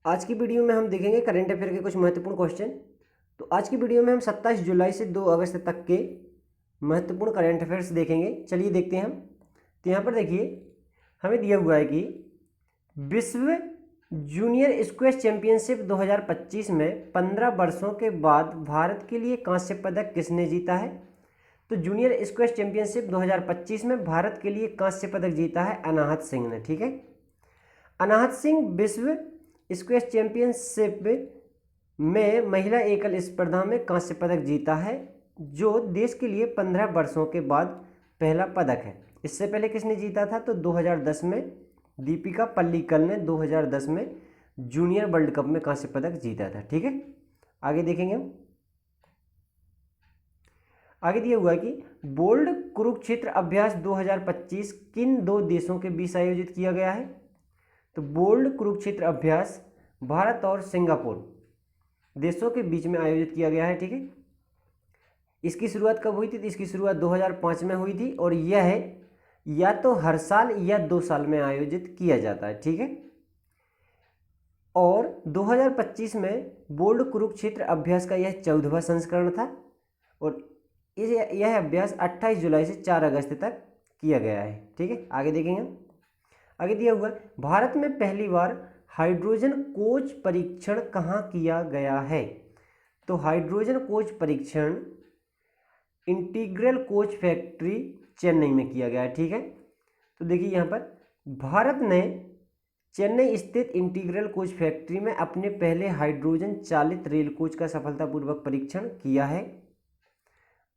आज की वीडियो में हम देखेंगे करंट अफेयर के कुछ महत्वपूर्ण क्वेश्चन। तो आज की वीडियो में हम 27 जुलाई से 2 अगस्त तक के महत्वपूर्ण करंट अफेयर्स देखेंगे। चलिए देखते हैं हम। तो यहाँ पर देखिए हमें दिया हुआ है कि विश्व जूनियर स्क्वैश चैंपियनशिप 2025 में 15 वर्षों के बाद भारत के लिए कांस्य पदक किसने जीता है। तो जूनियर स्क्वैश चैंपियनशिप 2025 में भारत के लिए कांस्य पदक जीता है अनाहत सिंह ने। ठीक है, अनाहत सिंह विश्व स्क्वैश चैंपियनशिप में महिला एकल स्पर्धा में कांस्य पदक जीता है, जो देश के लिए 15 वर्षों के बाद पहला पदक है। इससे पहले किसने जीता था? तो 2010 में दीपिका पल्लिकल ने 2010 में जूनियर वर्ल्ड कप में कांस्य पदक जीता था। ठीक है, आगे देखेंगे हम। आगे दिया हुआ है कि बोल्ड कुरुक्षेत्र अभ्यास 2025 किन दो देशों के बीच आयोजित किया गया है। तो बोल्ड कुरुक्षेत्र अभ्यास भारत और सिंगापुर देशों के बीच में आयोजित किया गया है। ठीक है, इसकी शुरुआत कब हुई थी? तो इसकी शुरुआत 2005 में हुई थी और यह है या तो हर साल या 2 साल में आयोजित किया जाता है। ठीक है, और 2025 में बोल्ड कुरुक्षेत्र अभ्यास का यह 14वां संस्करण था और यह अभ्यास 28 जुलाई से 4 अगस्त तक किया गया है। ठीक है, आगे देखेंगे। आगे दिया हुआ भारत में पहली बार हाइड्रोजन कोच परीक्षण कहाँ किया गया है। तो हाइड्रोजन कोच परीक्षण इंटीग्रल कोच फैक्ट्री चेन्नई में किया गया है। ठीक है, तो देखिए यहाँ पर भारत ने चेन्नई स्थित इंटीग्रल कोच फैक्ट्री में अपने पहले हाइड्रोजन चालित रेल कोच का सफलतापूर्वक परीक्षण किया है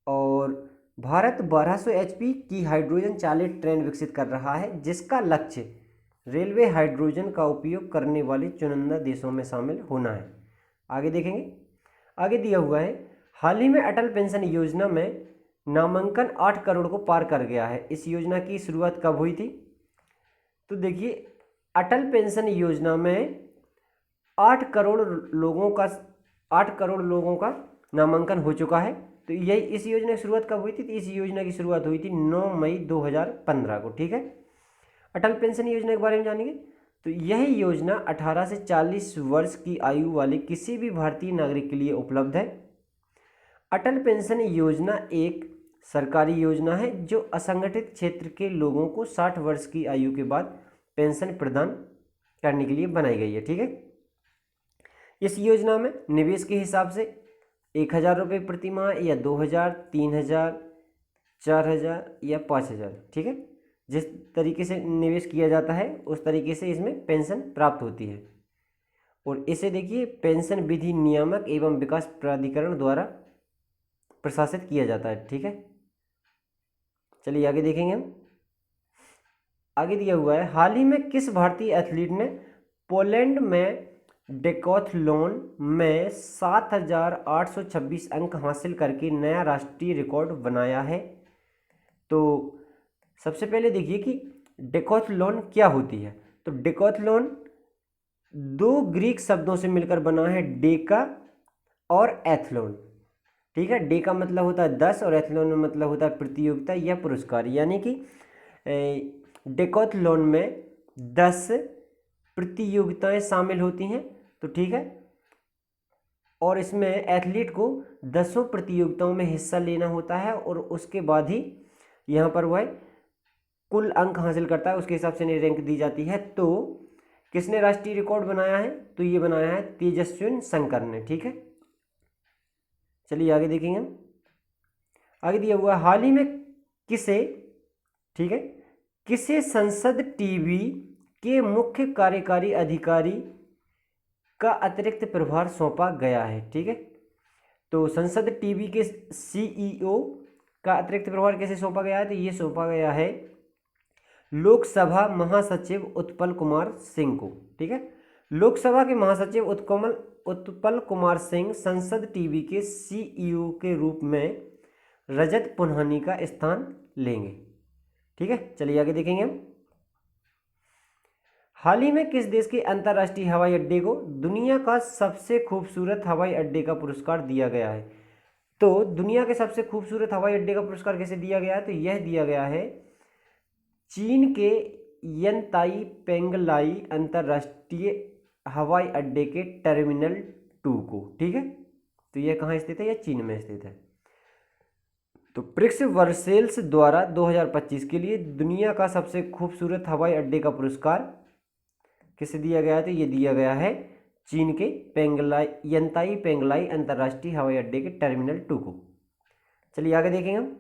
और भारत 1200 HP की हाइड्रोजन चालित ट्रेन विकसित कर रहा है, जिसका लक्ष्य रेलवे हाइड्रोजन का उपयोग करने वाले चुनिंदा देशों में शामिल होना है। आगे देखेंगे। आगे दिया हुआ है हाल ही में अटल पेंशन योजना में नामांकन 8 करोड़ को पार कर गया है। इस योजना की शुरुआत कब हुई थी? तो देखिए अटल पेंशन योजना में 8 करोड़ लोगों का नामांकन हो चुका है। तो यही इस योजना की शुरुआत कब हुई थी? तो इस योजना की शुरुआत हुई थी 9 मई 2015 को। ठीक है, अटल पेंशन योजना के बारे में जानेंगे। तो यह योजना 18 से 40 वर्ष की आयु वाले किसी भी भारतीय नागरिक के लिए उपलब्ध है। अटल पेंशन योजना एक सरकारी योजना है जो असंगठित क्षेत्र के लोगों को 60 वर्ष की आयु के बाद पेंशन प्रदान करने के लिए बनाई गई है। ठीक है, इस योजना में निवेश के हिसाब से 1000 रुपये प्रति माह या 2000, 3000, 4000 या 5000। ठीक है, जिस तरीके से निवेश किया जाता है उस तरीके से इसमें पेंशन प्राप्त होती है और इसे देखिए पेंशन विधि नियामक एवं विकास प्राधिकरण द्वारा प्रशासित किया जाता है। ठीक है, चलिए आगे देखेंगे हम। आगे दिया हुआ है हाल ही में किस भारतीय एथलीट ने पोलैंड में डेकाथलॉन में 7826 अंक हासिल करके नया राष्ट्रीय रिकॉर्ड बनाया है। तो सबसे पहले देखिए कि डेकाथलॉन क्या होती है। तो डेकाथलॉन 2 ग्रीक शब्दों से मिलकर बना है, डेका और एथलॉन। ठीक है, डेका मतलब होता है 10 और एथलॉन में मतलब होता है प्रतियोगिता या पुरस्कार, यानी कि डेकाथलॉन में 10 प्रतियोगिताएं शामिल होती हैं। तो ठीक है, और इसमें एथलीट को 10 प्रतियोगिताओं में हिस्सा लेना होता है और उसके बाद ही यहाँ पर वह कुल अंक हासिल करता है, उसके हिसाब से रैंक दी जाती है। तो किसने राष्ट्रीय रिकॉर्ड बनाया है? तो ये बनाया है तेजस्विन शंकर ने। ठीक है, चलिए आगे देखेंगे हम। आगे दिया हुआ हाल ही में किसे, ठीक है, किसे संसद टीवी के मुख्य कार्यकारी अधिकारी का अतिरिक्त प्रभार सौंपा गया है। ठीक है, तो संसद टीवी के CEO का अतिरिक्त प्रभार कैसे सौंपा गया है? तो ये सौंपा गया है लोकसभा महासचिव उत्पल कुमार सिंह को। ठीक है, लोकसभा के महासचिव उत्पल कुमार सिंह संसद टीवी के CEO के रूप में रजत पुन्हानी का स्थान लेंगे। ठीक है, चलिए आगे देखेंगे हम। हाल ही में किस देश के अंतर्राष्ट्रीय हवाई अड्डे को दुनिया का सबसे खूबसूरत हवाई अड्डे का पुरस्कार दिया गया है? तो दुनिया के सबसे खूबसूरत हवाई अड्डे का पुरस्कार कैसे दिया गया है? तो यह दिया गया है चीन के यनताई पेंगलाई अंतर्राष्ट्रीय हवाई अड्डे के टर्मिनल 2 को। ठीक है, तो यह कहाँ स्थित है? यह चीन में स्थित है। तो प्रिक्स वर्सेल्स द्वारा 2025 के लिए दुनिया का सबसे खूबसूरत हवाई अड्डे का पुरस्कार किसे दिया गया है? तो ये दिया गया है चीन के यंताई पेंगलाई अंतर्राष्ट्रीय हवाई अड्डे के टर्मिनल 2 को। चलिए आगे देखेंगे हम।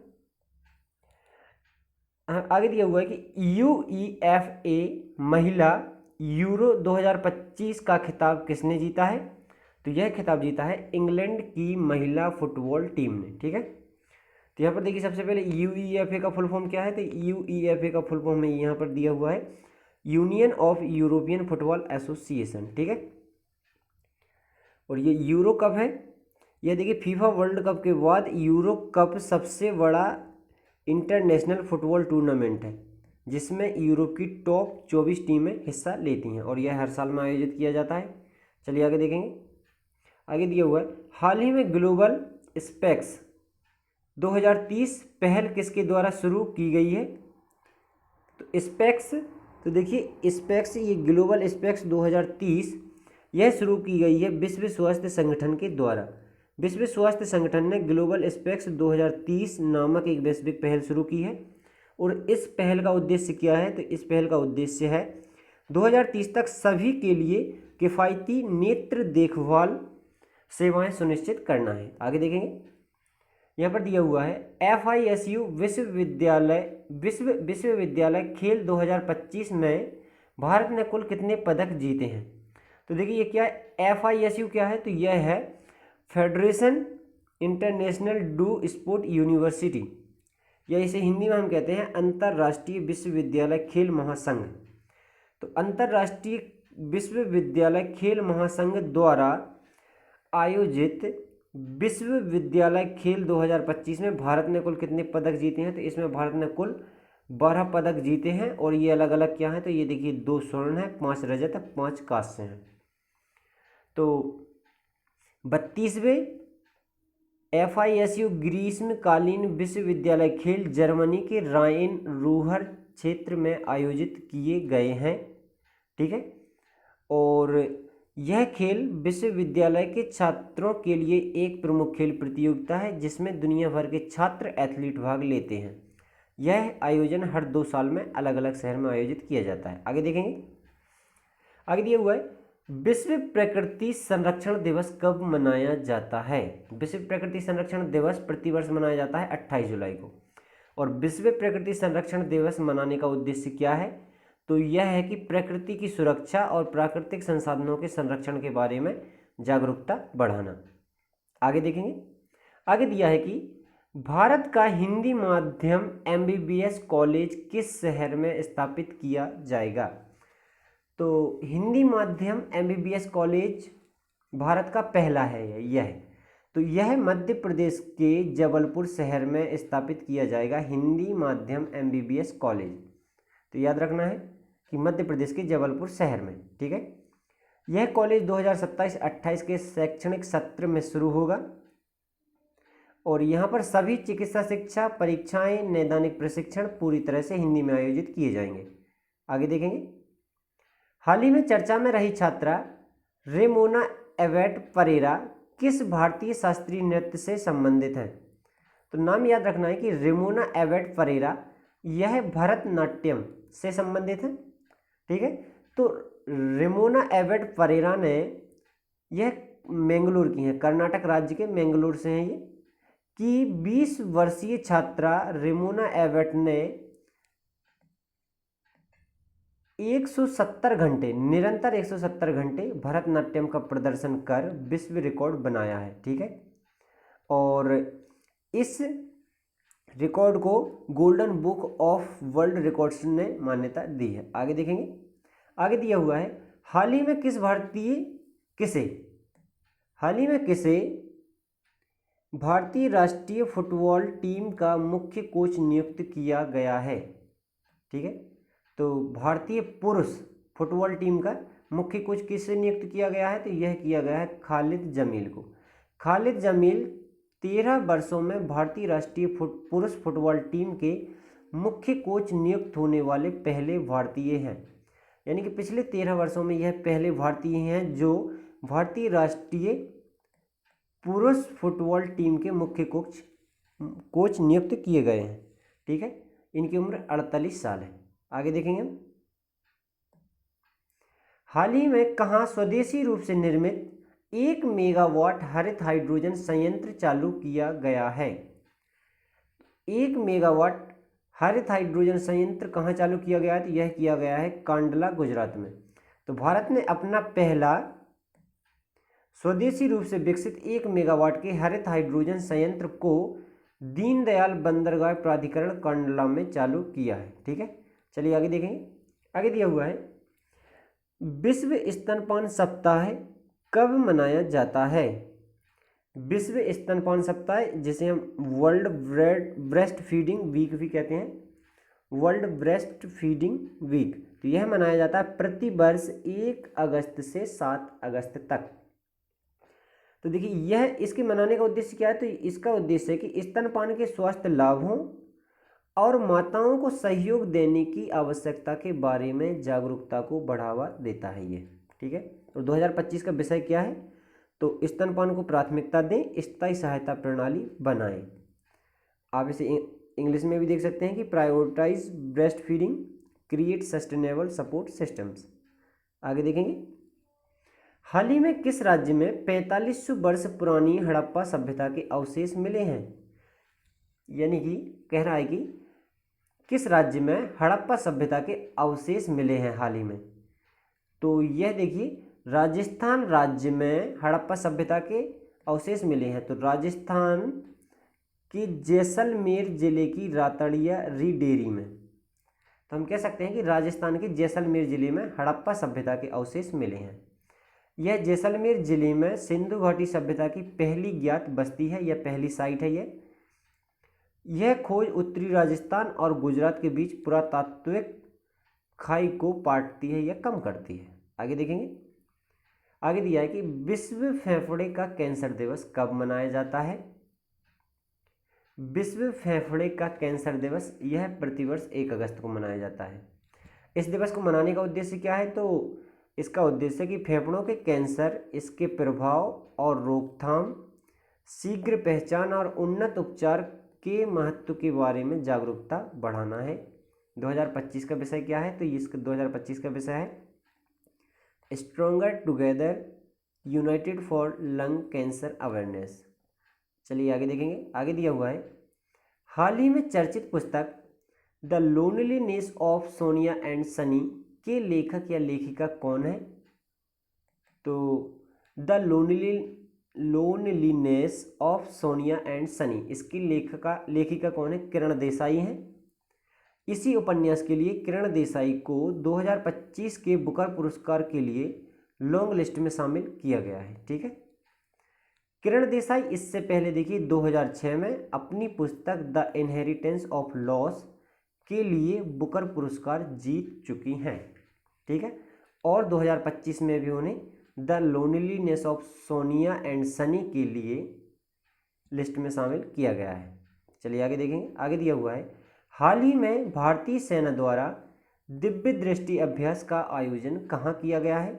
आगे दिया हुआ है कि UEFA महिला यूरो 2025 का खिताब किसने जीता है? तो यह खिताब जीता है इंग्लैंड की महिला फुटबॉल टीम ने। ठीक है, तो यहाँ पर देखिए सबसे पहले UEFA का फुल फॉर्म क्या है? तो UEFA का फुल फॉर्म यहाँ पर दिया हुआ है union of European football association. ठीक है, और ये यूरो कप है। यह देखिए फीफा वर्ल्ड कप के बाद यूरो कप सबसे बड़ा इंटरनेशनल फुटबॉल टूर्नामेंट है जिसमें यूरोप की टॉप 24 टीमें हिस्सा लेती हैं और यह हर साल में आयोजित किया जाता है। चलिए आगे देखेंगे। आगे दिया हुआ है हाल ही में ग्लोबल स्पेक्स 2030 पहल किसके द्वारा शुरू की गई है? तो स्पेक्स, तो देखिए स्पेक्स, ये ग्लोबल स्पेक्स 2030 यह शुरू की गई है विश्व स्वास्थ्य संगठन के द्वारा। विश्व स्वास्थ्य संगठन ने ग्लोबल स्पेक्स 2030 नामक एक वैश्विक पहल शुरू की है और इस पहल का उद्देश्य क्या है? तो इस पहल का उद्देश्य है 2030 तक सभी के लिए किफ़ायती नेत्र देखभाल सेवाएं सुनिश्चित करना है। आगे देखेंगे, यहाँ पर दिया हुआ है FISU विश्वविद्यालय खेल 2025 में भारत ने कुल कितने पदक जीते हैं? तो देखिए ये क्या है? FISU क्या है? तो यह है federation international do sport university, या इसे हिंदी में हम कहते हैं अंतर्राष्ट्रीय विश्वविद्यालय खेल महासंघ। तो अंतर्राष्ट्रीय विश्वविद्यालय खेल महासंघ द्वारा आयोजित विश्वविद्यालय खेल 2025 में भारत ने कुल कितने पदक जीते हैं? तो इसमें भारत ने कुल 12 पदक जीते हैं और ये अलग अलग क्या है? तो ये देखिए 2 स्वर्ण है, 5 रजत, 5 कांस्य हैं। तो 32वें FISU ग्रीष्मकालीन विश्वविद्यालय खेल जर्मनी के राइन रूहर क्षेत्र में आयोजित किए गए हैं। ठीक है, और यह खेल विश्वविद्यालय के छात्रों के लिए एक प्रमुख खेल प्रतियोगिता है जिसमें दुनिया भर के छात्र एथलीट भाग लेते हैं। यह आयोजन हर 2 साल में अलग अलग शहर में आयोजित किया जाता है। आगे देखेंगे। आगे दिया हुआ है विश्व प्रकृति संरक्षण दिवस कब मनाया जाता है? विश्व प्रकृति संरक्षण दिवस प्रतिवर्ष मनाया जाता है 28 जुलाई को। और विश्व प्रकृति संरक्षण दिवस मनाने का उद्देश्य क्या है? तो यह है कि प्रकृति की सुरक्षा और प्राकृतिक संसाधनों के संरक्षण के बारे में जागरूकता बढ़ाना। आगे देखेंगे। आगे दिया है कि भारत का हिंदी माध्यम MBBS कॉलेज किस शहर में स्थापित किया जाएगा? तो हिंदी माध्यम MBBS कॉलेज भारत का पहला है यह। तो यह मध्य प्रदेश के जबलपुर शहर में स्थापित किया जाएगा हिंदी माध्यम MBBS कॉलेज। तो याद रखना है कि मध्य प्रदेश के जबलपुर शहर में। ठीक है, यह कॉलेज 2027-28 के शैक्षणिक सत्र में शुरू होगा और यहाँ पर सभी चिकित्सा शिक्षा परीक्षाएं, नैदानिक प्रशिक्षण पूरी तरह से हिंदी में आयोजित किए जाएंगे। आगे देखेंगे। हाल ही में चर्चा में रही छात्रा रेमोना एवेट परेरा किस भारतीय शास्त्रीय नृत्य से संबंधित है? तो नाम याद रखना है कि रेमोना एवेट परेरा यह भरतनाट्यम से संबंधित है। ठीक है, तो रेमोना एवेट परेरा ने यह मैंगलोर की है, कर्नाटक राज्य के मैंगलोर से हैं ये, कि 20 वर्षीय छात्रा रेमोना एवेट ने 170 घंटे निरंतर 170 घंटे भरतनाट्यम का प्रदर्शन कर विश्व रिकॉर्ड बनाया है। ठीक है, और इस रिकॉर्ड को golden book of world records ने मान्यता दी है। आगे देखेंगे। आगे दिया हुआ है हाल ही में किसे भारतीय राष्ट्रीय फुटबॉल टीम का मुख्य कोच नियुक्त किया गया है? ठीक है, तो भारतीय पुरुष फुटबॉल टीम का मुख्य कोच किससे नियुक्त किया गया है? तो यह किया गया है खालिद जमील को। खालिद जमील 13 वर्षों में भारतीय राष्ट्रीय पुरुष फुटबॉल टीम के मुख्य कोच नियुक्त होने वाले पहले भारतीय हैं। यानी कि पिछले 13 वर्षों में यह पहले भारतीय हैं जो भारतीय राष्ट्रीय पुरुष फुटबॉल टीम के मुख्य कोच नियुक्त किए गए हैं। ठीक है, इनकी उम्र 48 साल है। आगे देखेंगे हम। हाल ही में कहाँ स्वदेशी रूप से निर्मित 1 मेगावाट हरित हाइड्रोजन संयंत्र चालू किया गया है? 1 मेगावाट हरित हाइड्रोजन संयंत्र कहाँ चालू किया गया है? तो यह किया गया है कांडला, गुजरात में। तो भारत ने अपना पहला स्वदेशी रूप से विकसित 1 मेगावाट के हरित हाइड्रोजन संयंत्र को दीनदयाल बंदरगाह प्राधिकरण कांडला में चालू किया है। ठीक है, चलिए आगे देखेंगे। आगे दिया हुआ है विश्व स्तनपान सप्ताह कब मनाया जाता है? विश्व स्तनपान सप्ताह, जिसे हम वर्ल्ड ब्रेस्ट फीडिंग वीक भी कहते हैं, वर्ल्ड ब्रेस्ट फीडिंग वीक, तो यह मनाया जाता है प्रति वर्ष 1 अगस्त से 7 अगस्त तक। तो देखिए यह इसके मनाने का उद्देश्य क्या है? तो इसका उद्देश्य है कि स्तनपान के स्वास्थ्य लाभों और माताओं को सहयोग देने की आवश्यकता के बारे में जागरूकता को बढ़ावा देता है ये। ठीक है, और 2025 का विषय क्या है? तो स्तनपान को प्राथमिकता दें, स्थायी सहायता प्रणाली बनाएं। आप इसे इंग्लिश में भी देख सकते हैं कि prioritize breast feeding, create sustainable support systems. आगे देखेंगे। हाल ही में किस राज्य में 4500 वर्ष पुरानी हड़प्पा सभ्यता के अवशेष मिले हैं? यानी कि कह रहा है कि किस राज्य में हड़प्पा सभ्यता के अवशेष मिले हैं हाल ही में? तो यह देखिए राजस्थान राज्य में हड़प्पा सभ्यता के अवशेष मिले हैं। तो राजस्थान की जैसलमेर जिले की रातड़िया री डेरी में, तो हम कह सकते हैं कि राजस्थान के जैसलमेर जिले में हड़प्पा सभ्यता के अवशेष मिले हैं। यह जैसलमेर जिले में सिंधु घाटी सभ्यता की पहली ज्ञात बस्ती है, यह पहली साइट है। यह खोज उत्तरी राजस्थान और गुजरात के बीच पुरातात्विक खाई को पाटती है या कम करती है। आगे देखेंगे। आगे दिया है कि विश्व फेफड़े का कैंसर दिवस कब मनाया जाता है? विश्व फेफड़े का कैंसर दिवस यह प्रतिवर्ष 1 अगस्त को मनाया जाता है। इस दिवस को मनाने का उद्देश्य क्या है? तो इसका उद्देश्य कि फेफड़ों के कैंसर, इसके प्रभाव और रोकथाम, शीघ्र पहचान और उन्नत उपचार के महत्व के बारे में जागरूकता बढ़ाना है। 2025 का विषय क्या है? तो इसका 2025 का विषय है stronger together United for lung cancer awareness. चलिए आगे देखेंगे। आगे दिया हुआ है हाल ही में चर्चित पुस्तक the loneliness of Sonia and Sunny के लेखक या लेखिका कौन है? तो the loneliness of Sonia and Sunny, इसकी लेखिका कौन है? किरण देसाई हैं। इसी उपन्यास के लिए किरण देसाई को 2025 के बुकर पुरस्कार के लिए लॉन्ग लिस्ट में शामिल किया गया है। ठीक है, किरण देसाई इससे पहले देखिए 2006 में अपनी पुस्तक द इनहेरिटेंस ऑफ लॉस के लिए बुकर पुरस्कार जीत चुकी हैं। ठीक है, और 2025 में भी उन्हें the loneliness of Sonia and Sunny के लिए लिस्ट में शामिल किया गया है। चलिए आगे देखेंगे। आगे दिया हुआ है हाल ही में भारतीय सेना द्वारा दिव्य दृष्टि अभ्यास का आयोजन कहाँ किया गया है?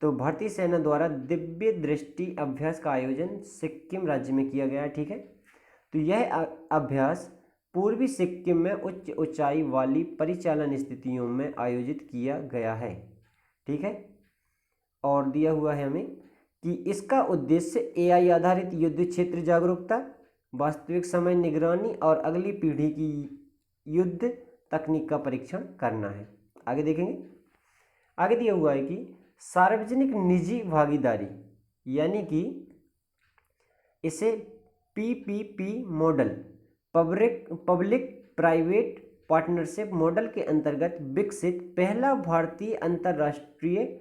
तो भारतीय सेना द्वारा दिव्य दृष्टि अभ्यास का आयोजन सिक्किम राज्य में किया गया है। ठीक है, तो यह अभ्यास पूर्वी सिक्किम में उच्च ऊंचाई वाली परिचालन स्थितियों में आयोजित किया गया है। ठीक है, और दिया हुआ है हमें कि इसका उद्देश्य एआई आधारित युद्ध क्षेत्र जागरूकता, वास्तविक समय निगरानी और अगली पीढ़ी की युद्ध तकनीक का परीक्षण करना है। आगे देखेंगे। आगे दिया हुआ है कि सार्वजनिक निजी भागीदारी, यानी कि इसे PPP model, public private partnership model के अंतर्गत विकसित पहला भारतीय अंतर्राष्ट्रीय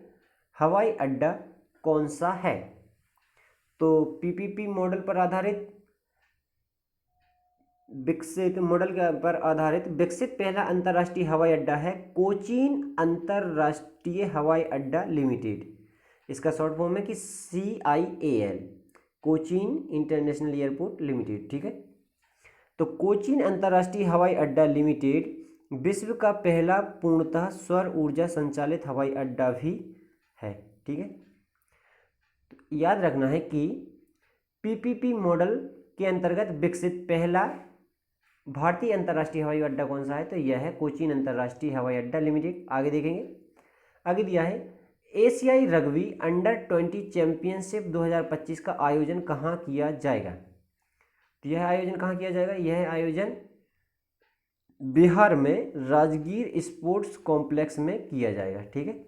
हवाई अड्डा कौन सा है? तो पीपीपी मॉडल पर आधारित विकसित पहला अंतर्राष्ट्रीय हवाई अड्डा है कोचीन अंतर्राष्ट्रीय हवाई अड्डा लिमिटेड। इसका शॉर्ट फॉर्म है कि CIAL, Cochin international airport limited. ठीक है, तो कोचीन अंतर्राष्ट्रीय हवाई अड्डा लिमिटेड विश्व का पहला पूर्णतः सौर ऊर्जा संचालित हवाई अड्डा भी है। ठीक है, याद रखना है कि पीपीपी मॉडल के अंतर्गत विकसित पहला भारतीय अंतर्राष्ट्रीय हवाई अड्डा कौन सा है, तो यह है कोचीन अंतर्राष्ट्रीय हवाई अड्डा लिमिटेड। आगे देखेंगे, आगे दिया है एशियाई रग्बी अंडर-20 चैंपियनशिप 2025 का आयोजन कहाँ किया जाएगा। तो यह आयोजन कहाँ किया जाएगा, यह आयोजन बिहार में राजगीर स्पोर्ट्स कॉम्प्लेक्स में किया जाएगा। ठीक है,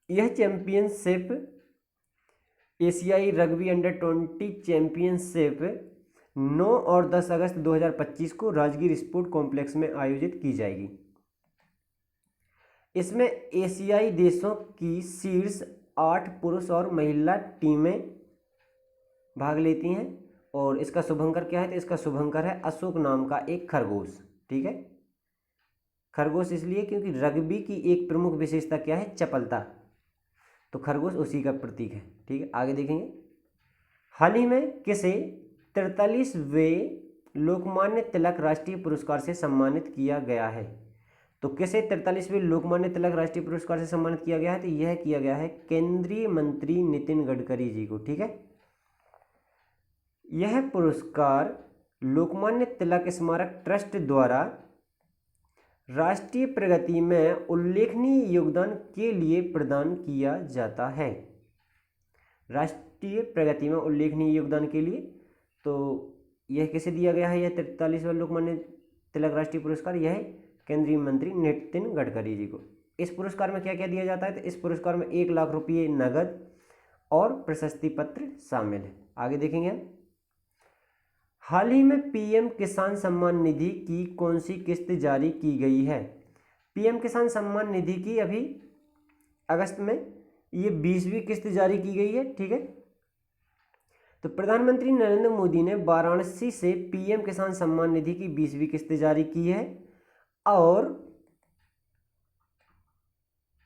यह चैंपियनशिप एशियाई रग्बी अंडर-20 चैंपियनशिप 9 और 10 अगस्त 2025 को राजगीर स्पोर्ट कॉम्प्लेक्स में आयोजित की जाएगी। इसमें एशियाई देशों की शीर्ष 8 पुरुष और महिला टीमें भाग लेती हैं और इसका शुभंकर क्या है, तो इसका शुभंकर है अशोक नाम का एक खरगोश। ठीक है, खरगोश इसलिए क्योंकि रग्बी की एक प्रमुख विशेषता क्या है, चपलता, तो खरगोश उसी का प्रतीक है। ठीक है, आगे देखेंगे, हाल ही में किसे 43वें लोकमान्य तिलक राष्ट्रीय पुरस्कार से सम्मानित किया गया है। तो किसे 43वें लोकमान्य तिलक राष्ट्रीय पुरस्कार से सम्मानित किया गया है, तो यह किया गया है केंद्रीय मंत्री नितिन गडकरी जी को। ठीक है, यह पुरस्कार लोकमान्य तिलक स्मारक ट्रस्ट द्वारा राष्ट्रीय प्रगति में उल्लेखनीय योगदान के लिए प्रदान किया जाता है। राष्ट्रीय प्रगति में उल्लेखनीय योगदान के लिए, तो यह किसे दिया गया है, यह 43वां लोकमान्य तिलक राष्ट्रीय पुरस्कार, यह केंद्रीय मंत्री नितिन गडकरी जी को। इस पुरस्कार में क्या क्या दिया जाता है, तो इस पुरस्कार में 1 लाख रुपये नगद और प्रशस्ति पत्र शामिल है। आगे देखेंगे हम, हाल ही में पीएम किसान सम्मान निधि की कौन सी किस्त जारी की गई है। पीएम किसान सम्मान निधि की अभी अगस्त में ये 20वीं किस्त जारी की गई है। ठीक है, तो प्रधानमंत्री नरेंद्र मोदी ने वाराणसी से पीएम किसान सम्मान निधि की 20वीं किस्त जारी की है और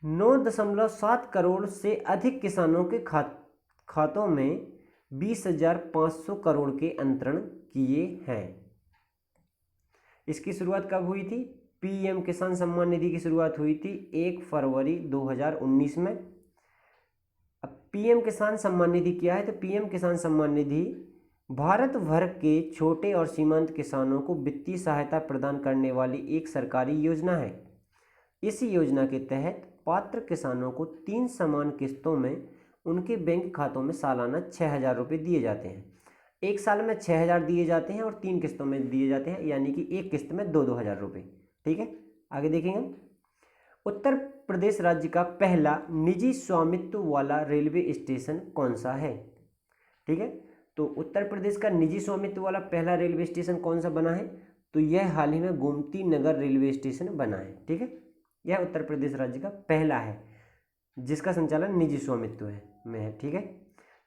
9.7 करोड़ से अधिक किसानों के खातों में 20,500 करोड़ के अंतरण किए हैं। इसकी शुरुआत कब हुई थी, पीएम किसान सम्मान निधि की शुरुआत हुई थी 1 फरवरी 2019 में। अब पीएम किसान सम्मान निधि क्या है, तो पीएम किसान सम्मान निधि भारत भर के छोटे और सीमांत किसानों को वित्तीय सहायता प्रदान करने वाली एक सरकारी योजना है। इस योजना के तहत पात्र किसानों को 3 समान किस्तों में उनके बैंक खातों में सालाना 6,000 रुपये दिए जाते हैं। एक साल में 6,000 दिए जाते हैं और 3 किस्तों में दिए जाते हैं, यानी कि एक किस्त में 2-2 हज़ार रुपये। ठीक है, आगे देखेंगे, उत्तर प्रदेश राज्य का पहला निजी स्वामित्व वाला रेलवे स्टेशन कौन सा है। ठीक है, तो उत्तर प्रदेश का निजी स्वामित्व वाला पहला रेलवे स्टेशन कौन सा बना है, तो यह हाल ही में गोमती नगर रेलवे स्टेशन बना है। ठीक है, यह उत्तर प्रदेश राज्य का पहला है जिसका संचालन निजी स्वामित्व में है। ठीक है,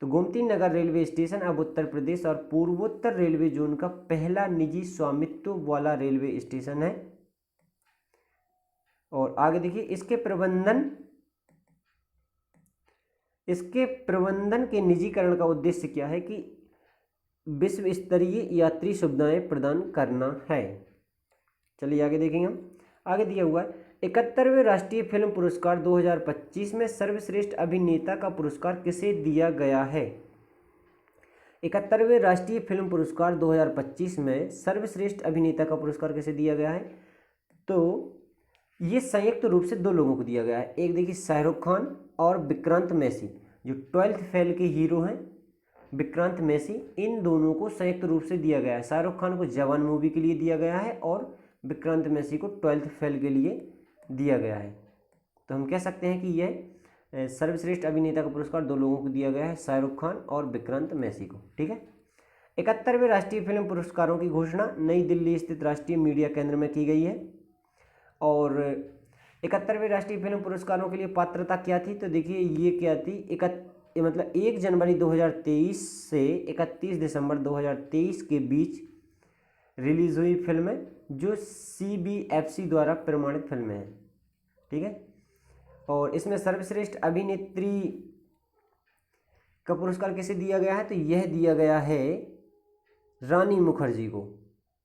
तो गोमती नगर रेलवे स्टेशन अब उत्तर प्रदेश और पूर्वोत्तर रेलवे जोन का पहला निजी स्वामित्व वाला रेलवे स्टेशन है। और आगे देखिए, इसके प्रबंधन के निजीकरण का उद्देश्य क्या है कि विश्व स्तरीय यात्री सुविधाएं प्रदान करना है। चलिए आगे देखेंगे हम, आगे दिया हुआ है 71वें राष्ट्रीय फिल्म पुरस्कार 2025 में सर्वश्रेष्ठ अभिनेता का पुरस्कार किसे दिया गया है। 71वें राष्ट्रीय फिल्म पुरस्कार 2025 में सर्वश्रेष्ठ अभिनेता का पुरस्कार किसे दिया गया है, तो ये संयुक्त रूप से 2 लोगों को दिया गया है। एक देखिए शाहरुख खान और विक्रांत मैसी, जो 12th फेल के हीरो हैं विक्रांत मैसी, इन दोनों को संयुक्त रूप से दिया गया है। शाहरुख खान को जवान मूवी के लिए दिया गया है और विक्रांत मैसी को 12th फेल के लिए दिया गया है। तो हम कह सकते हैं कि यह सर्वश्रेष्ठ अभिनेता का पुरस्कार 2 लोगों को दिया गया है, शाहरुख खान और विक्रांत मैसी को। ठीक है, 71वें राष्ट्रीय फिल्म पुरस्कारों की घोषणा नई दिल्ली स्थित राष्ट्रीय मीडिया केंद्र में की गई है। और 71वें राष्ट्रीय फिल्म पुरस्कारों के लिए पात्रता क्या थी, तो देखिए ये क्या थी, मतलब 1 जनवरी 2023 से 31 दिसंबर 2023 के बीच रिलीज हुई फिल्में जो CBFC द्वारा प्रमाणित फिल्में हैं। ठीक है, और इसमें सर्वश्रेष्ठ अभिनेत्री का पुरस्कार किसे दिया गया है, तो यह दिया गया है रानी मुखर्जी को,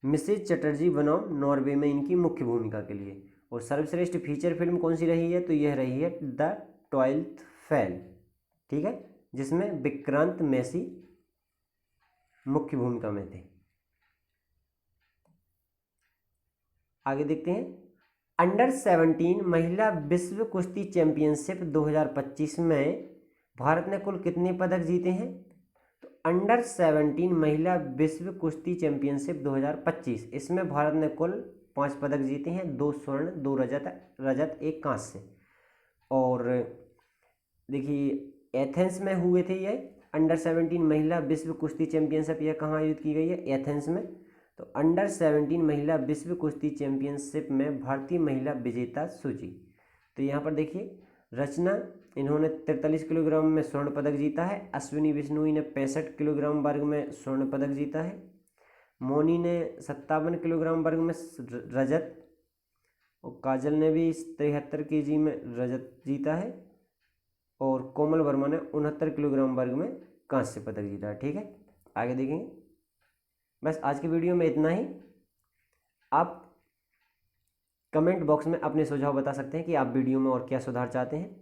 मिसेज चटर्जी बनाम नॉर्वे में इनकी मुख्य भूमिका के लिए। और सर्वश्रेष्ठ फीचर फिल्म कौन सी रही है, तो यह रही है द 12th फेल, ठीक है, जिसमें विक्रांत मैसी मुख्य भूमिका में थे। आगे देखते हैं, अंडर 17 महिला विश्व कुश्ती चैंपियनशिप 2025 में भारत ने कुल कितने पदक जीते हैं, तो अंडर 17 महिला विश्व कुश्ती चैंपियनशिप 2025, इसमें भारत ने कुल 5 पदक जीते हैं, 2 स्वर्ण 2 रजत 1 कांस्य। और देखिए एथेंस में हुए थे ये अंडर 17 महिला विश्व कुश्ती चैंपियनशिप, यह कहाँ आयोजित की गई है, एथेंस में। तो अंडर 17 महिला विश्व कुश्ती चैंपियनशिप में भारतीय महिला विजेता सूची। तो यहाँ पर देखिए रचना, इन्होंने 43 किलोग्राम में स्वर्ण पदक जीता है। अश्विनी बिश्नोई ने 65 किलोग्राम वर्ग में स्वर्ण पदक जीता है। मोनी ने 57 किलोग्राम वर्ग में रजत, और काजल ने भी 73 केजी में रजत जीता है। और कोमल वर्मा ने 69 किलोग्राम वर्ग में कांस्य पदक जीता है, ठीक है। आगे देखेंगे। बस आज की वीडियो में इतना ही। आप कमेंट बॉक्स में अपने सुझाव बता सकते हैं कि आप वीडियो में और क्या सुधार चाहते हैं।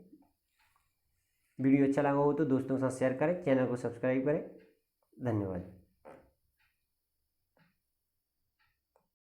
वीडियो अच्छा लगा हो तो दोस्तों के साथ शेयर करें, चैनल को सब्सक्राइब करें। धन्यवाद।